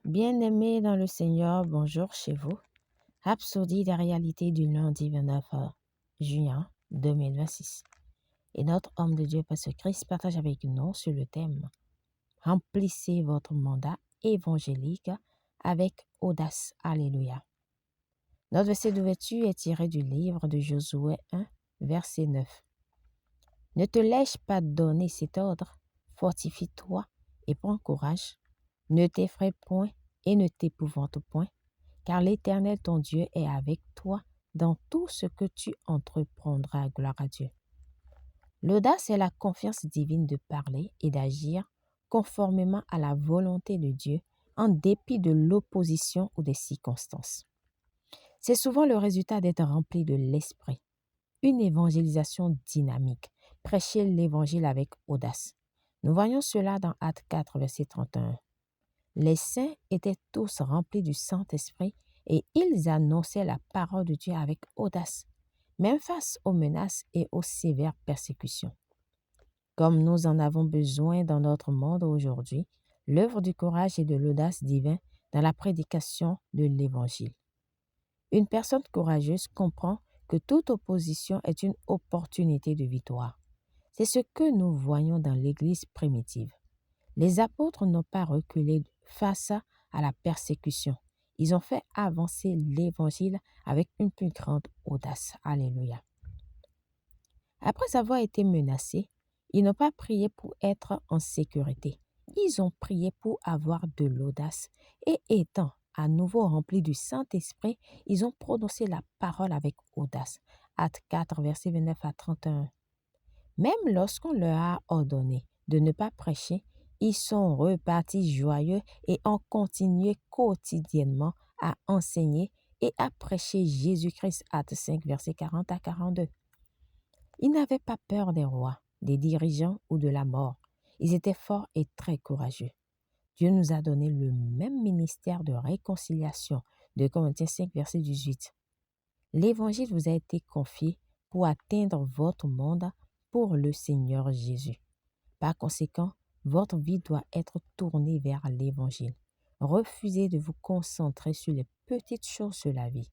Bien-aimés dans le Seigneur, bonjour chez vous. Rhapsodie des réalités du lundi 29 juin 2026. Et notre homme de Dieu, Pasteur Christ, partage avec nous sur le thème Remplissez votre mandat évangélique avec audace. Alléluia. Notre verset d'ouverture est tiré du livre de Josué 1, verset 9. Ne te laisse pas donner cet ordre, fortifie-toi et prends courage. Ne t'effraie point et ne t'épouvante point, car l'Éternel ton Dieu est avec toi dans tout ce que tu entreprendras. Gloire à Dieu. L'audace est la confiance divine de parler et d'agir conformément à la volonté de Dieu en dépit de l'opposition ou des circonstances. C'est souvent le résultat d'être rempli de l'esprit. Une évangélisation dynamique. Prêcher l'évangile avec audace. Nous voyons cela dans Actes 4, verset 31. Les saints étaient tous remplis du Saint-Esprit et ils annonçaient la parole de Dieu avec audace, même face aux menaces et aux sévères persécutions. Comme nous en avons besoin dans notre monde aujourd'hui, l'œuvre du courage et de l'audace divin dans la prédication de l'Évangile. Une personne courageuse comprend que toute opposition est une opportunité de victoire. C'est ce que nous voyons dans l'Église primitive. Les apôtres n'ont pas reculé face à la persécution. Ils ont fait avancer l'Évangile avec une plus grande audace. Alléluia. Après avoir été menacés, ils n'ont pas prié pour être en sécurité. Ils ont prié pour avoir de l'audace. Et étant à nouveau remplis du Saint-Esprit, ils ont prononcé la parole avec audace. Actes 4, versets 29 à 31. Même lorsqu'on leur a ordonné de ne pas prêcher, ils sont repartis joyeux et ont continué quotidiennement à enseigner et à prêcher Jésus-Christ. Actes 5, versets 40 à 42. Ils n'avaient pas peur des rois, des dirigeants ou de la mort. Ils étaient forts et très courageux. Dieu nous a donné le même ministère de réconciliation. 2 Corinthiens 5, verset 18. L'Évangile vous a été confié pour atteindre votre monde pour le Seigneur Jésus. Par conséquent, votre vie doit être tournée vers l'Évangile. Refusez de vous concentrer sur les petites choses de la vie.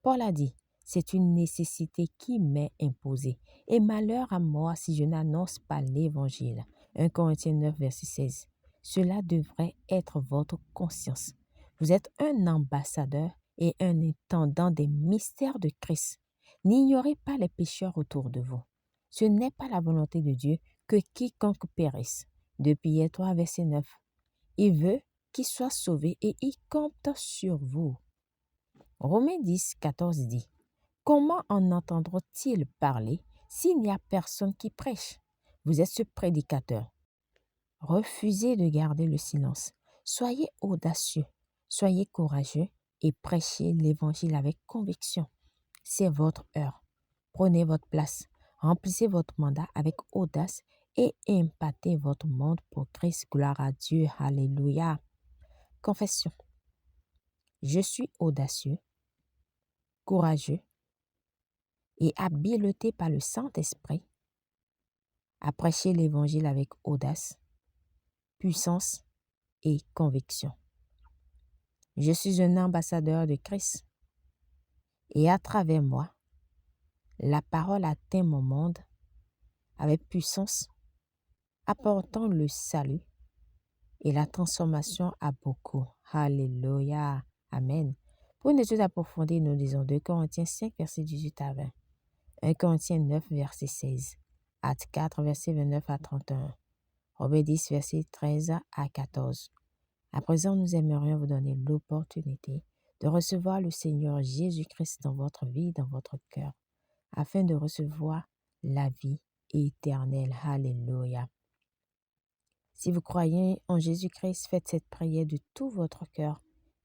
Paul a dit, c'est une nécessité qui m'est imposée, et malheur à moi si je n'annonce pas l'Évangile. 1 Corinthiens 9, verset 16. Cela devrait être votre conscience. Vous êtes un ambassadeur et un intendant des mystères de Christ. N'ignorez pas les pécheurs autour de vous. Ce n'est pas la volonté de Dieu que quiconque périsse. 2 Pierre 3, verset 9. Il veut qu'il soit sauvé et il compte sur vous. Romains 10, 14 dit, « Comment en entendront-ils parler s'il n'y a personne qui prêche? Vous êtes ce prédicateur. Refusez de garder le silence. Soyez audacieux, soyez courageux et prêchez l'Évangile avec conviction. C'est votre heure. Prenez votre place. Remplissez votre mandat avec audace et impactez votre monde pour Christ. Gloire à Dieu. Alléluia. Confession. Je suis audacieux, courageux et habilité par le Saint-Esprit à prêcher l'Évangile avec audace, puissance et conviction. Je suis un ambassadeur de Christ et à travers moi, la parole atteint mon monde avec puissance, apportant le salut et la transformation à beaucoup. Alléluia. Amen. Pour une étude approfondie, nous lisons 2 Corinthiens 5, verset 18 à 20. 1 Corinthiens 9, verset 16. Actes 4, verset 29 à 31. Romains 10, verset 13 à 14. À présent, nous aimerions vous donner l'opportunité de recevoir le Seigneur Jésus-Christ dans votre vie, dans votre cœur, afin de recevoir la vie éternelle. Alléluia. Si vous croyez en Jésus-Christ, faites cette prière de tout votre cœur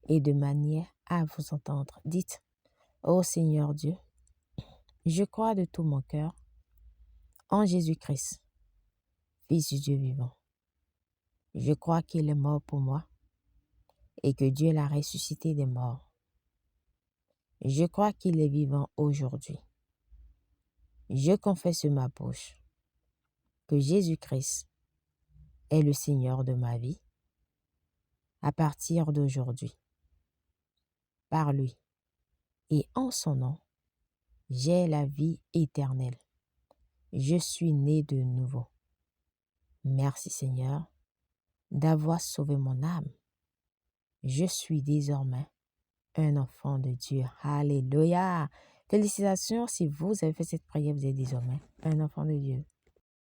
et de manière à vous entendre. Dites, « Ô Seigneur Dieu, je crois de tout mon cœur en Jésus-Christ, Fils du Dieu vivant. Je crois qu'il est mort pour moi et que Dieu l'a ressuscité des morts. Je crois qu'il est vivant aujourd'hui. Je confesse de ma bouche que Jésus-Christ est le Seigneur de ma vie à partir d'aujourd'hui, par lui et en son nom, j'ai la vie éternelle. Je suis né de nouveau. Merci Seigneur d'avoir sauvé mon âme. Je suis désormais un enfant de Dieu. Alléluia. Félicitations si vous avez fait cette prière, vous êtes désormais un enfant de Dieu.